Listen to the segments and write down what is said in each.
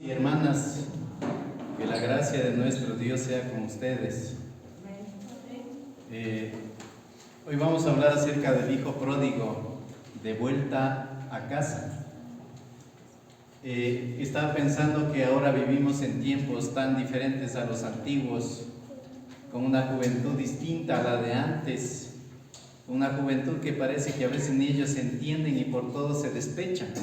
Y hermanas, que la gracia de nuestro Dios sea con ustedes. Hoy vamos a hablar acerca del hijo pródigo de vuelta a casa. Estaba pensando que ahora vivimos en tiempos tan diferentes a los antiguos, con una juventud distinta a la de antes, una juventud que parece que a veces ni ellos se entienden y por todo se despechan.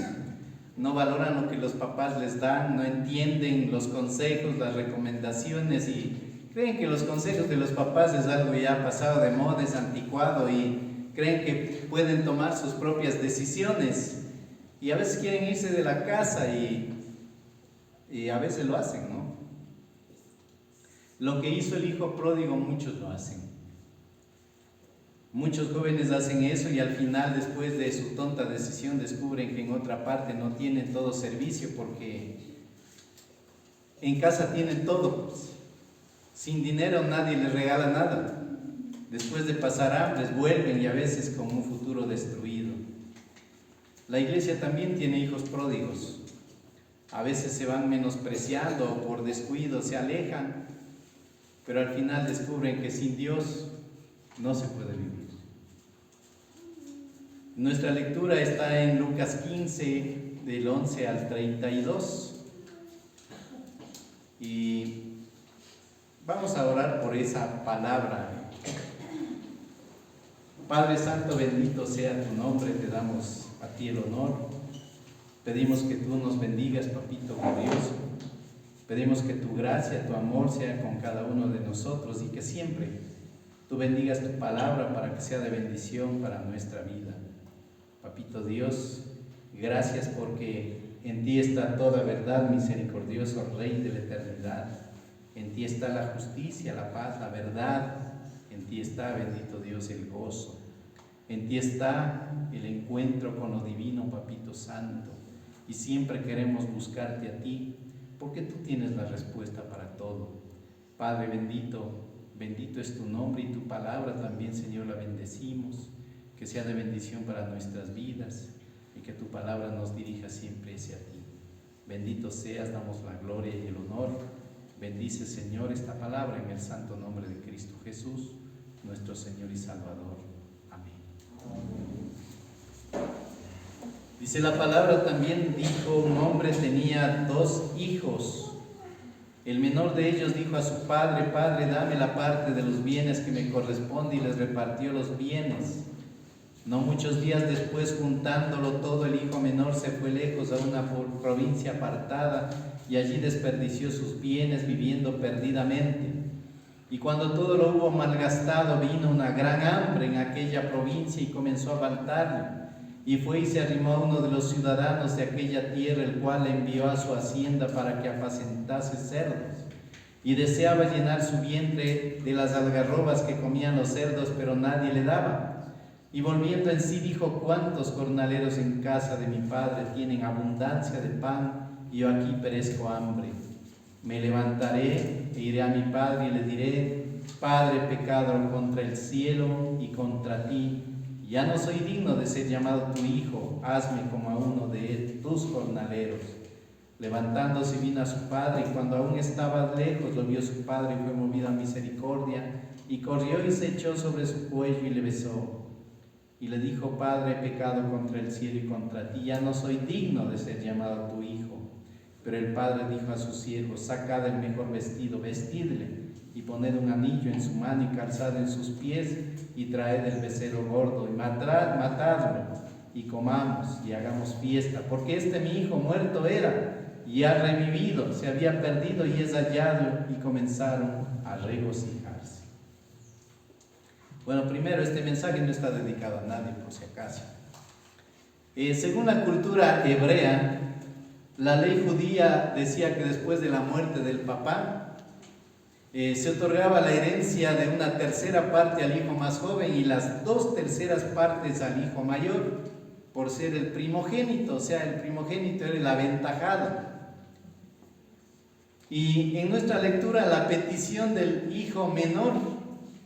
No valoran lo que los papás les dan, no entienden los consejos, las recomendaciones y creen que los consejos de los papás es algo ya pasado de moda, es anticuado y creen que pueden tomar sus propias decisiones y a veces quieren irse de la casa y a veces lo hacen, ¿no? Lo que hizo el hijo pródigo muchos lo hacen. Muchos jóvenes hacen eso y al final, después de su tonta decisión, descubren que en otra parte no tienen todo servicio porque en casa tienen todo. Sin dinero nadie les regala nada. Después de pasar hambres vuelven y a veces con un futuro destruido. La iglesia también tiene hijos pródigos. A veces se van menospreciando o por descuido se alejan, pero al final descubren que sin Dios no se puede vivir. Nuestra lectura está en Lucas 15, del 11 al 32. Y vamos a orar por esa palabra. Padre Santo, bendito sea tu nombre, te damos a ti el honor. Pedimos que tú nos bendigas, Papito glorioso. Pedimos que tu gracia, tu amor sea con cada uno de nosotros y que siempre tú bendigas tu palabra para que sea de bendición para nuestra vida. Papito Dios, gracias porque en ti está toda verdad, misericordioso Rey de la eternidad. En ti está la justicia, la paz, la verdad. En ti está, bendito Dios, el gozo. En ti está el encuentro con lo divino, Papito Santo. Y siempre queremos buscarte a ti porque tú tienes la respuesta para todo. Padre bendito, bendito es tu nombre y tu palabra también, Señor, la bendecimos. Que sea de bendición para nuestras vidas y que tu palabra nos dirija siempre hacia ti. Bendito seas, damos la gloria y el honor. Bendice, Señor, esta palabra en el santo nombre de Cristo Jesús, nuestro Señor y Salvador. Amén. Dice la palabra también, dijo un hombre tenía 2 hijos. El menor de ellos dijo a su padre: Padre, dame la parte de los bienes que me corresponde, y les repartió los bienes. No muchos días después, juntándolo todo, el hijo menor se fue lejos a una provincia apartada y allí desperdició sus bienes viviendo perdidamente. Y cuando todo lo hubo malgastado, vino una gran hambre en aquella provincia y comenzó a faltarle. Y fue y se arrimó a uno de los ciudadanos de aquella tierra, el cual le envió a su hacienda para que apacentase cerdos. Y deseaba llenar su vientre de las algarrobas que comían los cerdos, pero nadie le daba. Y volviendo en sí dijo: ¿Cuántos jornaleros en casa de mi padre tienen abundancia de pan, y yo aquí perezco hambre? Me levantaré e iré a mi padre y le diré: Padre, he pecado contra el cielo y contra ti. Ya no soy digno de ser llamado tu hijo. Hazme como a uno de tus jornaleros. Levantándose vino a su padre, y cuando aún estaba lejos lo vio su padre, y fue movido a misericordia, y corrió y se echó sobre su cuello y le besó. Y le dijo: Padre, he pecado contra el cielo y contra ti, ya no soy digno de ser llamado tu hijo. Pero el padre dijo a sus siervos: Sacad el mejor vestido, vestidle, y poned un anillo en su mano y calzado en sus pies, y traed el becerro gordo, y matadlo, y comamos, y hagamos fiesta, porque mi hijo muerto era, y ha revivido, se había perdido y es hallado. Y comenzaron a regocijarse. Bueno, primero, este mensaje no está dedicado a nadie, por si acaso. Según la cultura hebrea, la ley judía decía que después de la muerte del papá, se otorgaba la herencia de 1/3 parte al hijo más joven y las 2/3 partes al hijo mayor, por ser el primogénito. O sea, el primogénito era el aventajado. Y en nuestra lectura, la petición del hijo menor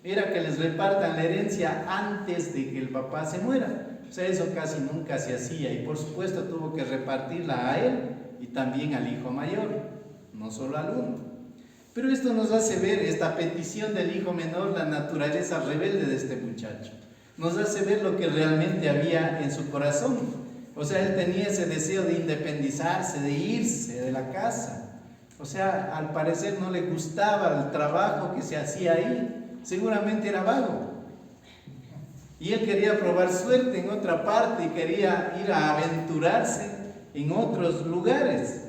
era que les repartan la herencia antes de que el papá se muera. O sea, eso casi nunca se hacía, y por supuesto tuvo que repartirla a él y también al hijo mayor, no solo al uno. Pero esto nos hace ver, esta petición del hijo menor, la naturaleza rebelde de este muchacho. Nos hace ver lo que realmente había en su corazón. O sea, él tenía ese deseo de independizarse, de irse de la casa. O sea, al parecer no le gustaba el trabajo que se hacía ahí. Seguramente era vago. Y él quería probar suerte en otra parte y quería ir a aventurarse en otros lugares.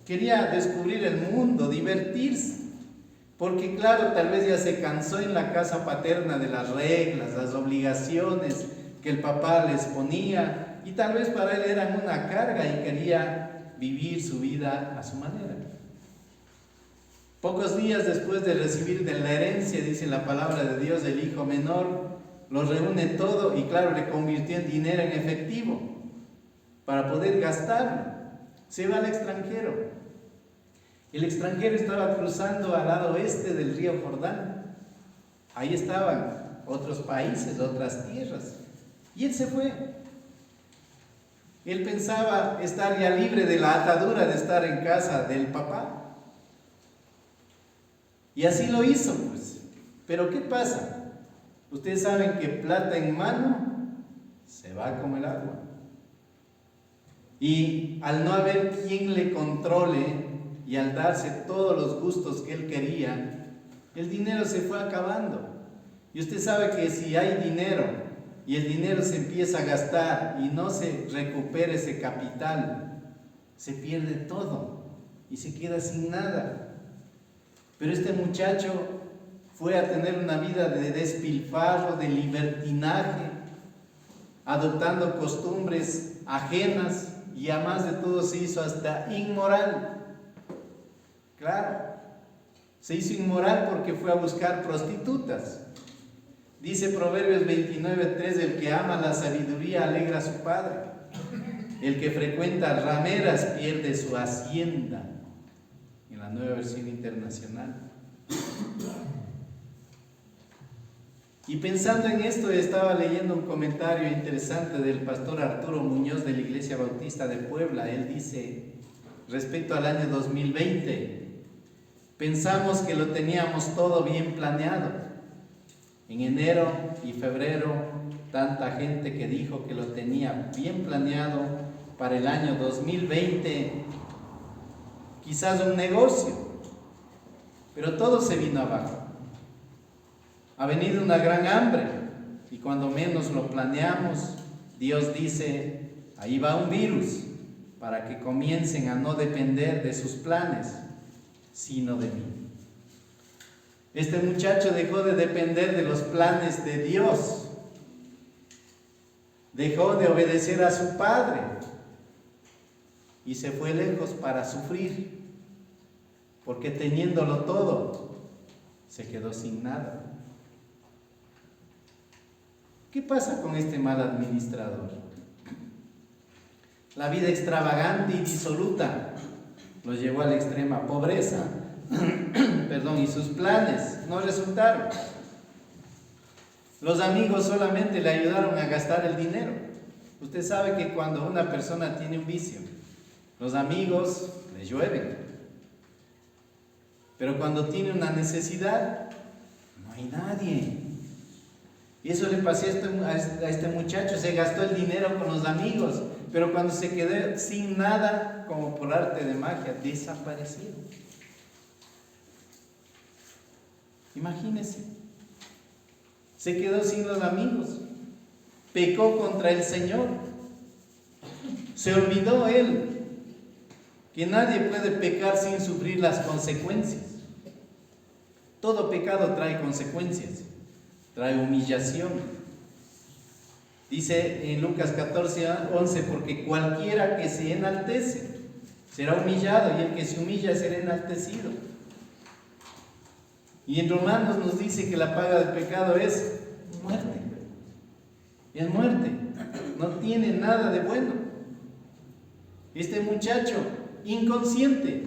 Quería descubrir el mundo, divertirse. Porque claro, tal vez ya se cansó en la casa paterna de las reglas, las obligaciones que el papá les ponía. Y tal vez para él eran una carga y quería vivir su vida a su manera. Pocos días después de recibir de la herencia, dice la palabra de Dios, el hijo menor lo reúne todo y claro, le convirtió en dinero en efectivo para poder gastarlo. Se va al extranjero. El extranjero estaba cruzando al lado oeste del río Jordán. Ahí estaban otros países, otras tierras. Y él se fue. Él pensaba estar ya libre de la atadura de estar en casa del papá. Y así lo hizo, pues. Pero ¿qué pasa? Ustedes saben que plata en mano se va como el agua. Y al no haber quien le controle y al darse todos los gustos que él quería, el dinero se fue acabando. Y usted sabe que si hay dinero y el dinero se empieza a gastar y no se recupera ese capital, se pierde todo y se queda sin nada. Pero este muchacho fue a tener una vida de despilfarro, de libertinaje, adoptando costumbres ajenas y además de todo se hizo hasta inmoral. Claro, se hizo inmoral porque fue a buscar prostitutas. Dice Proverbios 29:3, el que ama la sabiduría alegra a su padre. El que frecuenta rameras pierde su hacienda. En la Nueva Versión Internacional. Y pensando en esto, estaba leyendo un comentario interesante del pastor Arturo Muñoz de la Iglesia Bautista de Puebla. Él dice, respecto al año 2020, pensamos que lo teníamos todo bien planeado. En enero y febrero, tanta gente que dijo que lo tenía bien planeado para el año 2020, quizás un negocio, pero todo se vino abajo. Ha venido una gran hambre y cuando menos lo planeamos, Dios dice, ahí va un virus para que comiencen a no depender de sus planes, sino de mí. Este muchacho dejó de depender de los planes de Dios, dejó de obedecer a su padre y se fue lejos para sufrir, porque teniéndolo todo, se quedó sin nada. ¿Qué pasa con este mal administrador? La vida extravagante y disoluta lo llevó a la extrema pobreza, y sus planes no resultaron. Los amigos solamente le ayudaron a gastar el dinero. Usted sabe que cuando una persona tiene un vicio, los amigos le llueven. Pero cuando tiene una necesidad, no hay nadie. Y eso le pasó a este muchacho, se gastó el dinero con los amigos, pero cuando se quedó sin nada, como por arte de magia, desapareció. Imagínese, se quedó sin los amigos, pecó contra el Señor, se olvidó él que nadie puede pecar sin sufrir las consecuencias. Todo pecado trae consecuencias, trae humillación. Dice en Lucas 14:11, porque cualquiera que se enaltece será humillado y el que se humilla será enaltecido. Y en Romanos nos dice que la paga del pecado es muerte. Es muerte, no tiene nada de bueno. Este muchacho inconsciente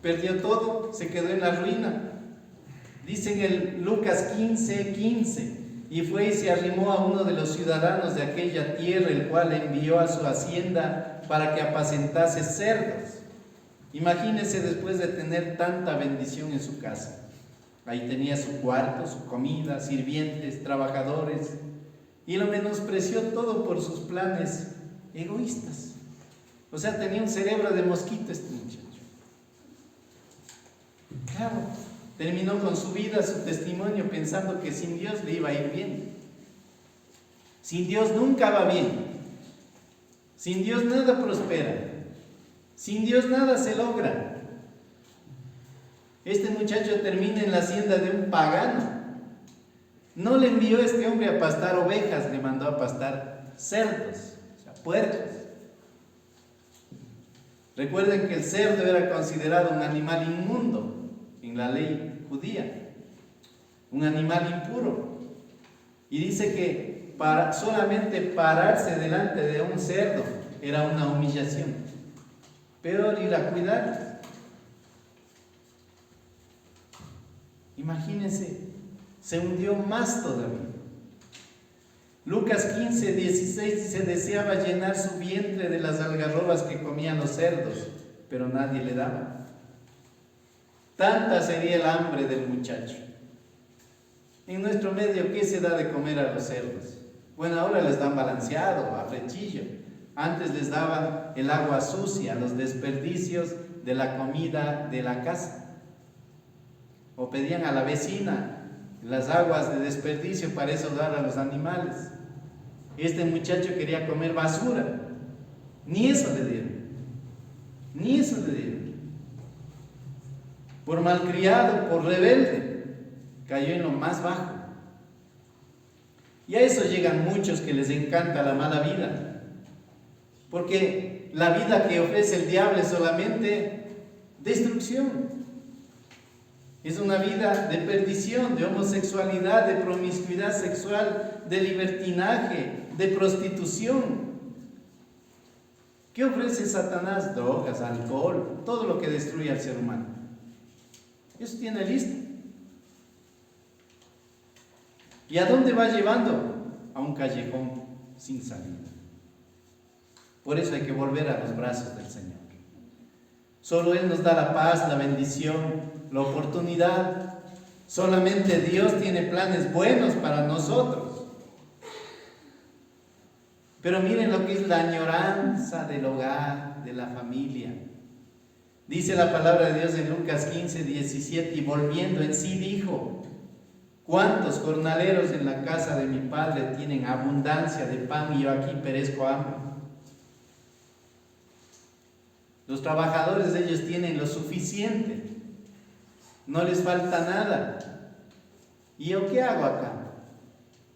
perdió todo, se quedó en la ruina. Dice en el Lucas 15:15, y fue y se arrimó a uno de los ciudadanos de aquella tierra, el cual envió a su hacienda para que apacentase cerdos. Imagínese después de tener tanta bendición en su casa. Ahí tenía su cuarto, su comida, sirvientes, trabajadores, y lo menospreció todo por sus planes egoístas. O sea, tenía un cerebro de mosquito este muchacho. Claro, terminó con su vida, su testimonio, pensando que sin Dios le iba a ir bien. Sin Dios nunca va bien. Sin Dios nada prospera. Sin Dios nada se logra. Este muchacho termina en la hacienda de un pagano. No le envió este hombre a pastar ovejas, le mandó a pastar cerdos, o sea, puercos. Recuerden que el cerdo era considerado un animal inmundo en la ley judía, un animal impuro. Y dice que solamente pararse delante de un cerdo era una humillación. Peor ir a cuidar. Imagínense, se hundió más todavía. Lucas 15, 16 dice: deseaba llenar su vientre de las algarrobas que comían los cerdos, pero nadie le daba. Tanta sería el hambre del muchacho. En nuestro medio, ¿qué se da de comer a los cerdos? Bueno, ahora les dan balanceado, a flechillo. Antes les daban el agua sucia, los desperdicios de la comida de la casa. O pedían a la vecina las aguas de desperdicio para eso dar a los animales. Este muchacho quería comer basura. Ni eso le dieron. Ni eso le dieron. Por malcriado, por rebelde, cayó en lo más bajo. Y a eso llegan muchos que les encanta la mala vida. Porque la vida que ofrece el diablo es solamente destrucción. Es una vida de perdición, de homosexualidad, de promiscuidad sexual, de libertinaje, de prostitución. ¿Qué ofrece Satanás? Drogas, alcohol, todo lo que destruye al ser humano. Eso tiene lista. ¿Y a dónde va llevando? A un callejón sin salida. Por eso hay que volver a los brazos del Señor. Solo Él nos da la paz, la bendición, la oportunidad. Solamente Dios tiene planes buenos para nosotros. Pero miren lo que es la añoranza del hogar, de la familia. Dice la palabra de Dios en Lucas 15, 17: y volviendo en sí dijo: ¿cuántos jornaleros en la casa de mi padre tienen abundancia de pan y yo aquí perezco hambre? Los trabajadores de ellos tienen lo suficiente, no les falta nada. ¿Y yo qué hago acá?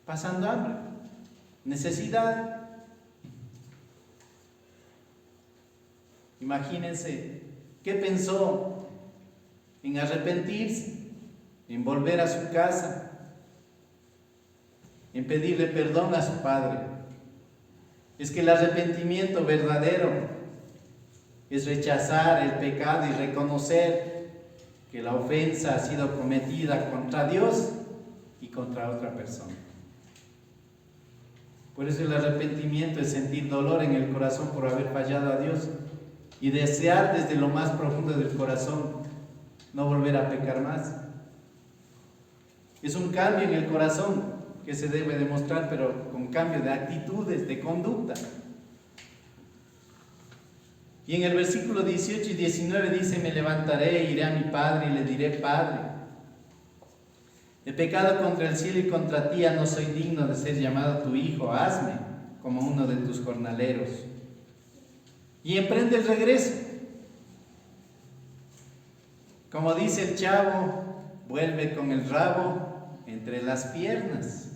Pasando hambre, necesidad. Imagínense, ¿qué pensó? En arrepentirse, en volver a su casa, en pedirle perdón a su padre. Es que el arrepentimiento verdadero es rechazar el pecado y reconocer que la ofensa ha sido cometida contra Dios y contra otra persona. Por eso el arrepentimiento es sentir dolor en el corazón por haber fallado a Dios y desear desde lo más profundo del corazón no volver a pecar más. Es un cambio en el corazón que se debe demostrar, pero con cambio de actitudes, de conducta. Y en el versículo 18 y 19 dice: me levantaré, iré a mi padre y le diré: Padre, he pecado contra el cielo y contra ti, ya no soy digno de ser llamado tu hijo, hazme como uno de tus jornaleros. Y emprende el regreso. Como dice el chavo, vuelve con el rabo entre las piernas.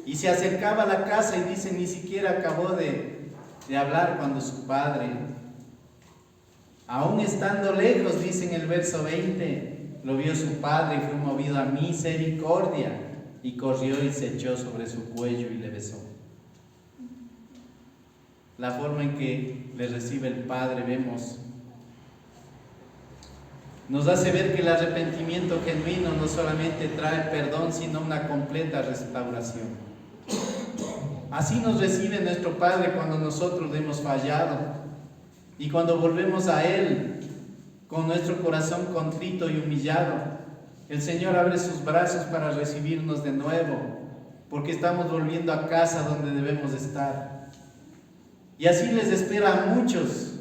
Y se acercaba a la casa y dice, ni siquiera acabó de hablar cuando su padre, aún estando lejos, dice en el verso 20, lo vio su padre y fue movido a misericordia y corrió y se echó sobre su cuello y le besó. La forma en que le recibe el Padre, vemos, nos hace ver que el arrepentimiento genuino no solamente trae perdón, sino una completa restauración. Así nos recibe nuestro Padre cuando nosotros le hemos fallado. Y cuando volvemos a Él con nuestro corazón contrito y humillado, el Señor abre sus brazos para recibirnos de nuevo, porque estamos volviendo a casa donde debemos estar. Y así les espera a muchos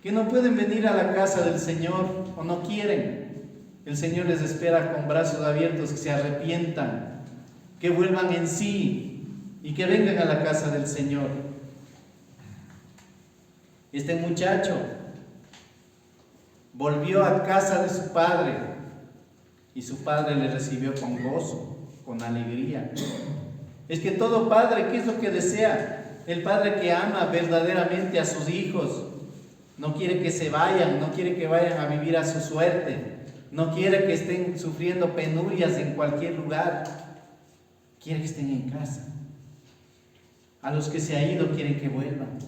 que no pueden venir a la casa del Señor o no quieren. El Señor les espera con brazos abiertos, que se arrepientan, que vuelvan en sí y que vengan a la casa del Señor. Este muchacho volvió a casa de su padre y su padre le recibió con gozo, con alegría. Es que todo padre, ¿qué es lo que desea? El padre que ama verdaderamente a sus hijos, no quiere que se vayan, no quiere que vayan a vivir a su suerte, no quiere que estén sufriendo penurias en cualquier lugar, quiere que estén en casa. A los que se ha ido quieren que vuelvan.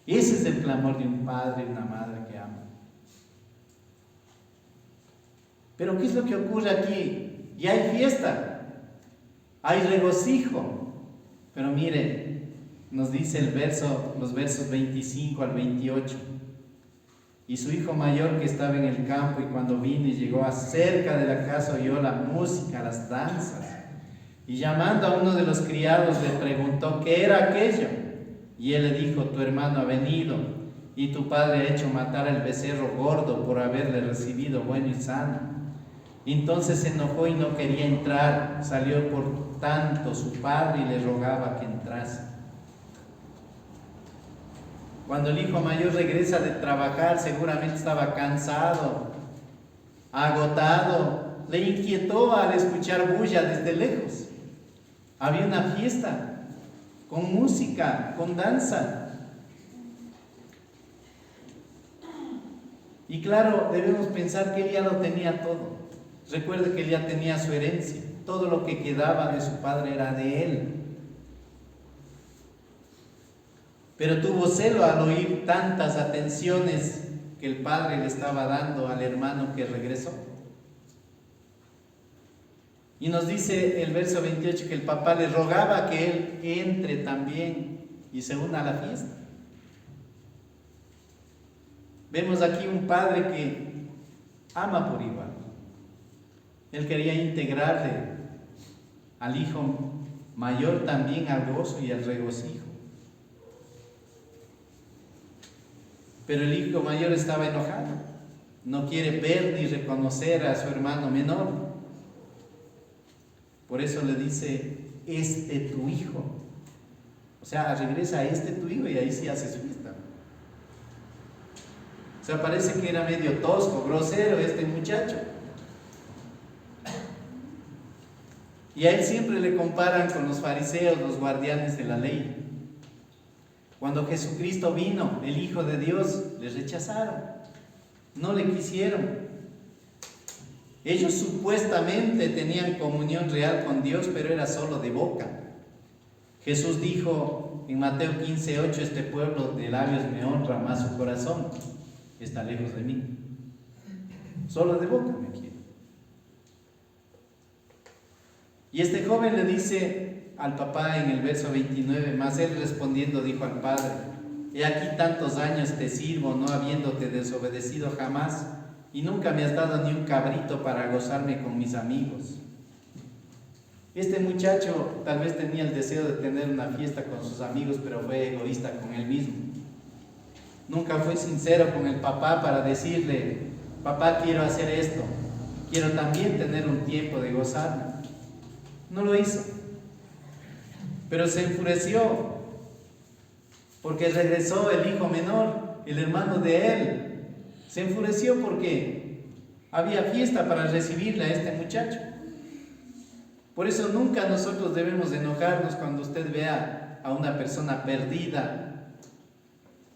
Ese es el clamor de un padre y una madre que ama. Pero ¿qué es lo que ocurre aquí? Y hay fiesta, hay regocijo. Pero mire, nos dice los versos 25 al 28. Y su hijo mayor, que estaba en el campo, y cuando vino y llegó cerca de la casa, oyó la música, las danzas. Y llamando a uno de los criados, le preguntó qué era aquello. Y él le dijo: tu hermano ha venido, y tu padre ha hecho matar al becerro gordo por haberle recibido bueno y sano. Entonces se enojó y no quería entrar. Salió por tanto su padre y le rogaba que entrase. Cuando el hijo mayor regresa de trabajar, seguramente estaba cansado, agotado. Le inquietó al escuchar bulla desde lejos. Había una fiesta, con música, con danza. Y claro, debemos pensar que él ya lo tenía todo. Recuerde que él ya tenía su herencia. Todo lo que quedaba de su padre era de él. Pero tuvo celo al oír tantas atenciones que el padre le estaba dando al hermano que regresó. Y nos dice el verso 28 que el papá le rogaba que él entre también y se una a la fiesta. Vemos aquí un padre que ama por igual. Él quería integrarle al hijo mayor también al gozo y al regocijo. Pero el hijo mayor estaba enojado. No quiere ver ni reconocer a su hermano menor. Por eso le dice: tu hijo. O sea, regresa a tu hijo, y ahí sí hace su fiesta. O sea, parece que era medio tosco, grosero este muchacho. Y a él siempre le comparan con los fariseos, los guardianes de la ley. Cuando Jesucristo vino, el Hijo de Dios, le rechazaron, no le quisieron. Ellos supuestamente tenían comunión real con Dios, pero era solo de boca. Jesús dijo en Mateo 15:8: este pueblo de labios me honra, mas su corazón está lejos de mí. Solo de boca me quiere. Y este joven le dice al papá en el verso 29, mas él respondiendo dijo al padre: he aquí tantos años te sirvo, no habiéndote desobedecido jamás, y nunca me has dado ni un cabrito para gozarme con mis amigos. Este muchacho tal vez tenía el deseo de tener una fiesta con sus amigos, pero fue egoísta con él mismo. Nunca fue sincero con el papá para decirle: papá, quiero hacer esto, quiero también tener un tiempo de gozarme. No lo hizo, pero se enfureció porque regresó el hijo menor, el hermano de él. Se enfureció porque había fiesta para recibirle a este muchacho. Por eso nunca nosotros debemos enojarnos cuando usted vea a una persona perdida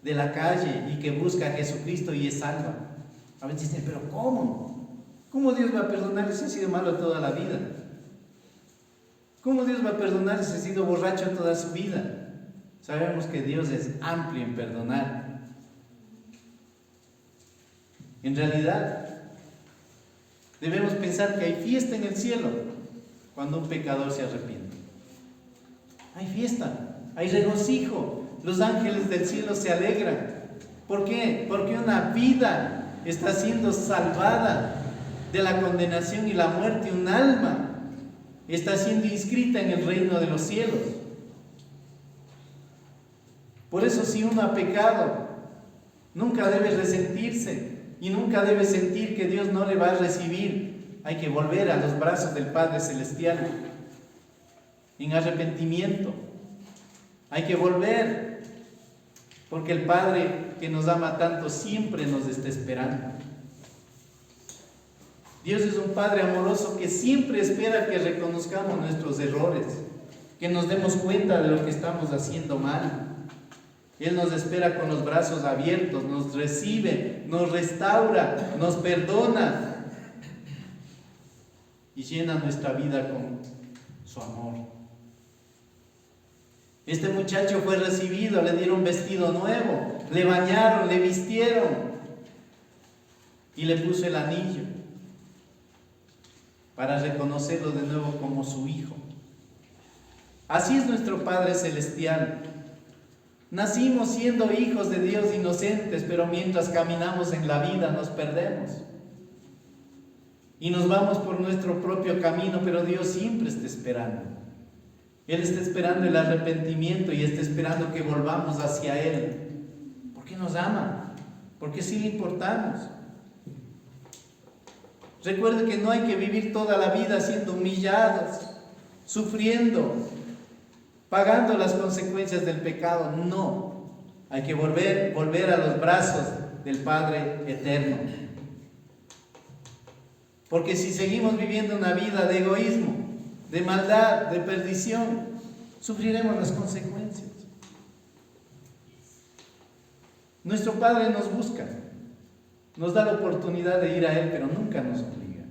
de la calle y que busca a Jesucristo y es salva. A veces dicen: pero ¿cómo? ¿Cómo Dios va a perdonar si ha sido malo toda la vida? ¿Cómo Dios va a perdonar si ha sido borracho toda su vida? Sabemos que Dios es amplio en perdonar. En realidad, debemos pensar que hay fiesta en el cielo cuando un pecador se arrepiente. Hay fiesta, hay regocijo. Los ángeles del cielo se alegran. ¿Por qué? Porque una vida está siendo salvada de la condenación y la muerte. Un alma está siendo inscrita en el reino de los cielos. Por eso, si uno ha pecado, nunca debe resentirse y nunca debe sentir que Dios no le va a recibir. Hay que volver a los brazos del Padre Celestial en arrepentimiento. Hay que volver, porque el Padre que nos ama tanto siempre nos está esperando. Dios es un Padre amoroso que siempre espera que reconozcamos nuestros errores, que nos demos cuenta de lo que estamos haciendo mal. Él nos espera con los brazos abiertos, nos recibe, nos restaura, nos perdona y llena nuestra vida con su amor. Este muchacho fue recibido, le dieron vestido nuevo, le bañaron, le vistieron y le puso el anillo para reconocerlo de nuevo como su hijo. Así es nuestro Padre Celestial. Nacimos siendo hijos de Dios inocentes, pero mientras caminamos en la vida nos perdemos. Y nos vamos por nuestro propio camino, pero Dios siempre está esperando. Él está esperando el arrepentimiento y está esperando que volvamos hacia Él. Porque nos ama, porque sí le importamos. Recuerde que no hay que vivir toda la vida siendo humillados, sufriendo, pagando las consecuencias del pecado. No, hay que volver a los brazos del Padre eterno. Porque si seguimos viviendo una vida de egoísmo, de maldad, de perdición, sufriremos las consecuencias. Nuestro Padre nos busca, nos da la oportunidad de ir a Él, pero nunca nos obliga.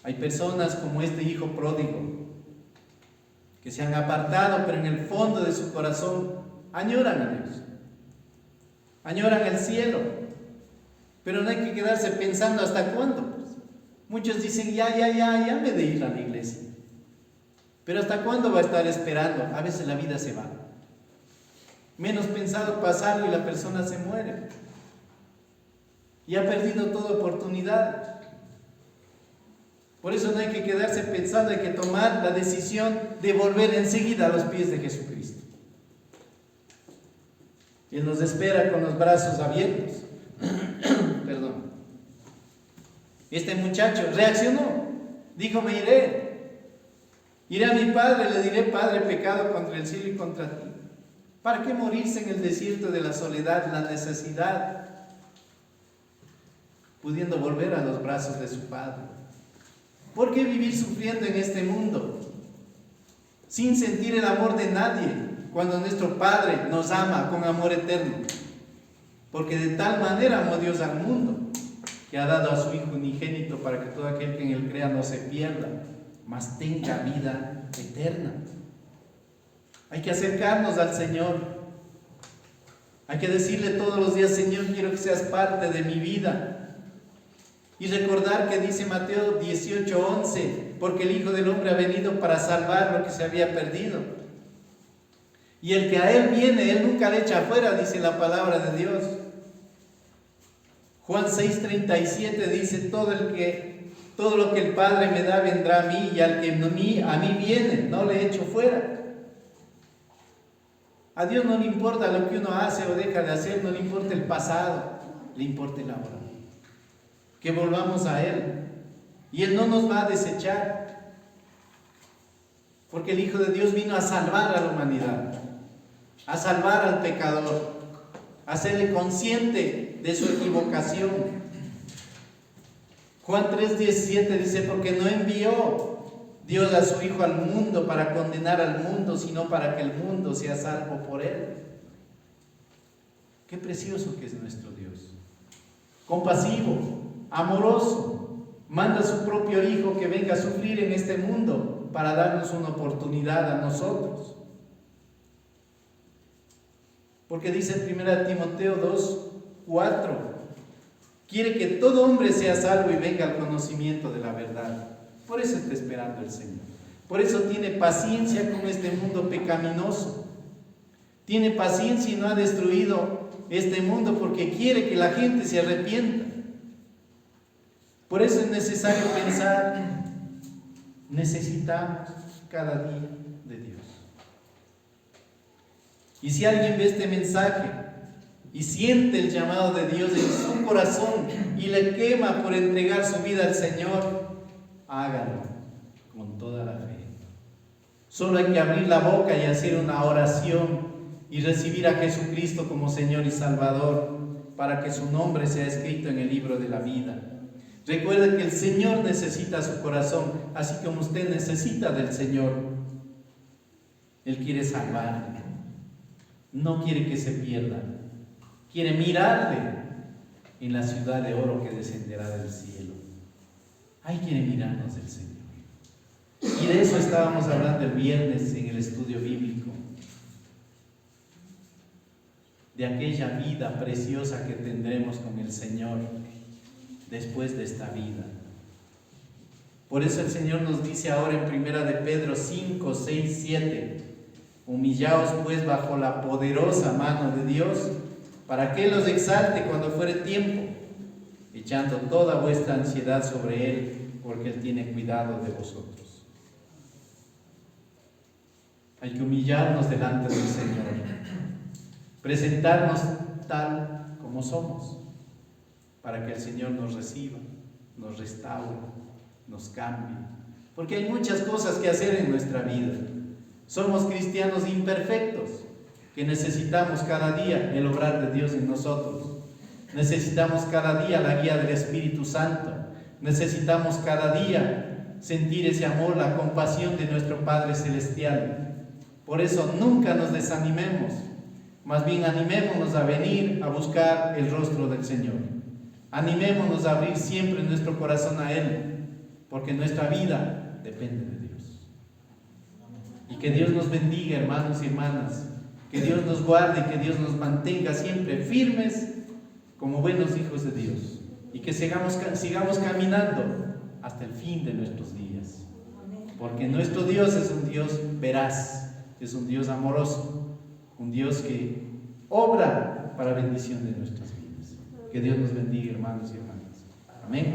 Hay personas como este hijo pródigo que se han apartado, pero en el fondo de su corazón añoran a Dios, añoran el cielo, pero no hay que quedarse pensando hasta cuándo. Muchos dicen, ya me de ir a la iglesia. Pero ¿hasta cuándo va a estar esperando? A veces la vida se va. Menos pensado pasarlo y la persona se muere. Y ha perdido toda oportunidad. Por eso no hay que quedarse pensando, hay que tomar la decisión de volver enseguida a los pies de Jesucristo. Él nos espera con los brazos abiertos. Perdón. Este muchacho reaccionó, dijo, me iré a mi padre, le diré, Padre, pecado contra el cielo y contra ti. ¿Para qué morirse en el desierto de la soledad, la necesidad, pudiendo volver a los brazos de su Padre? ¿Por qué vivir sufriendo en este mundo sin sentir el amor de nadie cuando nuestro Padre nos ama con amor eterno? Porque de tal manera amó Dios al mundo, que ha dado a su Hijo unigénito para que todo aquel que en Él crea no se pierda, mas tenga vida eterna. Hay que acercarnos al Señor. Hay que decirle todos los días, Señor, quiero que seas parte de mi vida. Y recordar que dice Mateo 18:11, porque el Hijo del Hombre ha venido para salvar lo que se había perdido. Y el que a Él viene, Él nunca le echa afuera, dice la palabra de Dios. Juan 6:37 dice, todo lo que el Padre me da vendrá a mí, y al que a mí viene, no le echo fuera. A Dios no le importa lo que uno hace o deja de hacer, no le importa el pasado, le importa el ahora. Que volvamos a Él, y Él no nos va a desechar, porque el Hijo de Dios vino a salvar a la humanidad, a salvar al pecador, a hacerle consciente de su equivocación. Juan 3:17 dice, porque no envió Dios a su Hijo al mundo para condenar al mundo, sino para que el mundo sea salvo por Él. Qué precioso que es nuestro Dios. Compasivo, amoroso, manda a su propio Hijo que venga a sufrir en este mundo para darnos una oportunidad a nosotros. Porque dice en 1 Timoteo 2:4, quiere que todo hombre sea salvo y venga al conocimiento de la verdad. Por eso está esperando el Señor. Por eso tiene paciencia con este mundo pecaminoso. Tiene paciencia y no ha destruido este mundo porque quiere que la gente se arrepienta. Por eso es necesario pensar, necesitamos cada día de Dios. Y si alguien ve este mensaje y siente el llamado de Dios en su corazón y le quema por entregar su vida al Señor, hágalo con toda la fe. Solo hay que abrir la boca y hacer una oración y recibir a Jesucristo como Señor y Salvador para que su nombre sea escrito en el libro de la vida. Recuerde que el Señor necesita su corazón, así como usted necesita del Señor. Él quiere salvarle, no quiere que se pierda, quiere mirarle en la ciudad de oro que descenderá del cielo. Ahí quiere mirarnos el Señor. Y de eso estábamos hablando el viernes en el estudio bíblico, de aquella vida preciosa que tendremos con el Señor después de esta vida. Por eso el Señor nos dice ahora en 1 de Pedro 5, 6, 7: humillaos pues bajo la poderosa mano de Dios, para que Él os exalte cuando fuere tiempo, echando toda vuestra ansiedad sobre Él, porque Él tiene cuidado de vosotros. Hay que humillarnos delante del Señor, presentarnos tal como somos, para que el Señor nos reciba, nos restaure, nos cambie. Porque hay muchas cosas que hacer en nuestra vida. Somos cristianos imperfectos, que necesitamos cada día el obrar de Dios en nosotros. Necesitamos cada día la guía del Espíritu Santo. Necesitamos cada día sentir ese amor, la compasión de nuestro Padre Celestial. Por eso nunca nos desanimemos, más bien animémonos a venir a buscar el rostro del Señor. Animémonos a abrir siempre nuestro corazón a Él, porque nuestra vida depende de Dios. Y que Dios nos bendiga, hermanos y hermanas, que Dios nos guarde y que Dios nos mantenga siempre firmes como buenos hijos de Dios, y que sigamos caminando hasta el fin de nuestros días, porque nuestro Dios es un Dios veraz, es un Dios amoroso, un Dios que obra para bendición de nuestras vidas. Que Dios nos bendiga, hermanos y hermanas. Amén.